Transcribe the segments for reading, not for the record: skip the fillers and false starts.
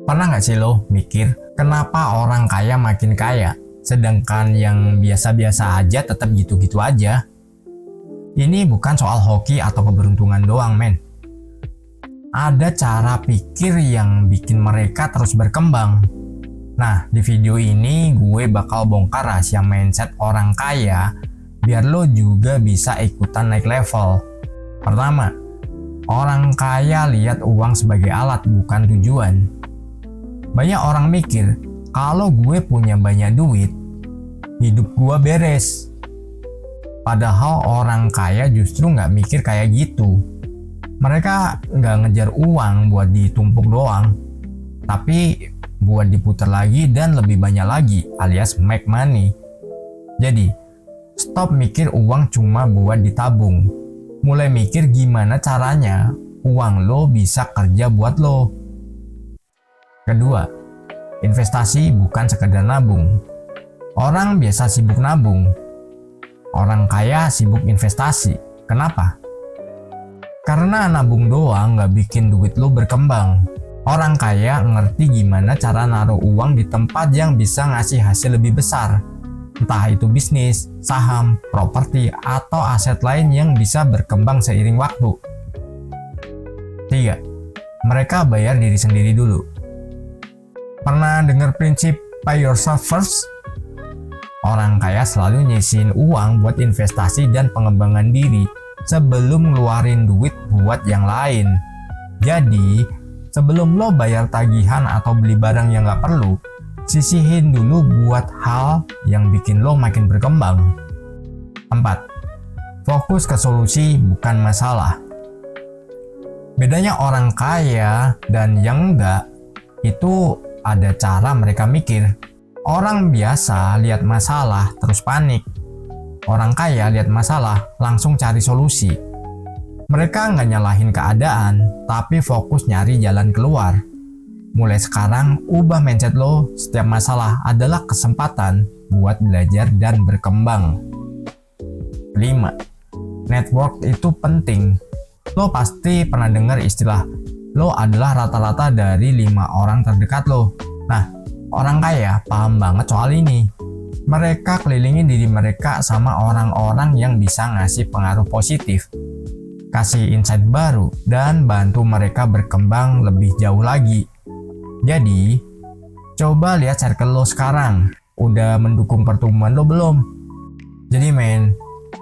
Pernah nggak sih lo mikir kenapa orang kaya makin kaya, sedangkan yang biasa-biasa aja tetap gitu-gitu aja? Ini bukan soal hoki atau keberuntungan doang, men. Ada cara pikir yang bikin mereka terus berkembang. Nah, di video ini gue bakal bongkar rahasia mindset orang kaya biar lo juga bisa ikutan naik level. Pertama, orang kaya lihat uang sebagai alat bukan tujuan. Banyak orang mikir, kalau gue punya banyak duit, hidup gue beres. Padahal orang kaya justru nggak mikir kayak gitu. Mereka nggak ngejar uang buat ditumpuk doang, tapi buat diputar lagi dan lebih banyak lagi, alias make money. Jadi, stop mikir uang cuma buat ditabung. Mulai mikir gimana caranya uang lo bisa kerja buat lo. Kedua, investasi bukan sekedar nabung. Orang biasa sibuk nabung. Orang kaya sibuk investasi. Kenapa? Karena nabung doang nggak bikin duit lo berkembang. Orang kaya ngerti gimana cara naruh uang di tempat yang bisa ngasih hasil lebih besar. Entah itu bisnis, saham, properti, atau aset lain yang bisa berkembang seiring waktu. 3. Mereka bayar diri sendiri dulu. Pernah dengar prinsip pay yourself first? Orang kaya selalu nyisihin uang buat investasi dan pengembangan diri sebelum ngeluarin duit buat yang lain. Jadi, sebelum lo bayar tagihan atau beli barang yang nggak perlu, sisihin dulu buat hal yang bikin lo makin berkembang. 4. Fokus ke solusi bukan masalah. Bedanya orang kaya dan yang enggak, itu ada cara mereka mikir. Orang biasa lihat masalah terus panik. Orang kaya lihat masalah langsung cari solusi. Mereka nggak nyalahin keadaan, tapi fokus nyari jalan keluar. Mulai sekarang, ubah mindset lo, setiap masalah adalah kesempatan buat belajar dan berkembang. 5. Network itu penting. Lo pasti pernah dengar istilah, lo adalah rata-rata dari 5 orang terdekat lo. Nah, orang kaya paham banget soal ini. Mereka kelilingin diri mereka sama orang-orang yang bisa ngasih pengaruh positif, kasih insight baru, dan bantu mereka berkembang lebih jauh lagi. Jadi, coba lihat circle lo sekarang. Udah mendukung pertumbuhan lo belum? Jadi men,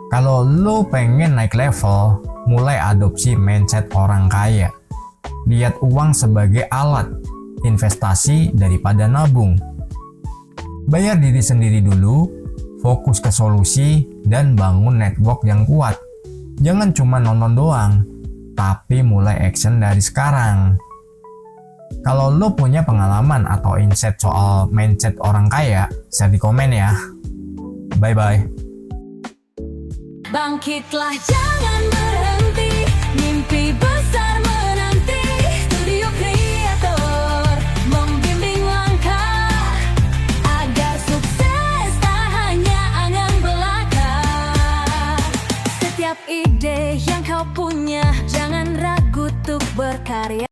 kalau lo pengen naik level, mulai adopsi mindset orang kaya. Lihat uang sebagai alat investasi daripada nabung. Bayar diri sendiri dulu, fokus ke solusi, dan bangun network yang kuat. Jangan cuma nonton doang, tapi mulai action dari sekarang. Kalau lo punya pengalaman atau insight soal mindset orang kaya, share di komen ya. Bye-bye. Bangkitlah, jangan berhenti, mimpi besar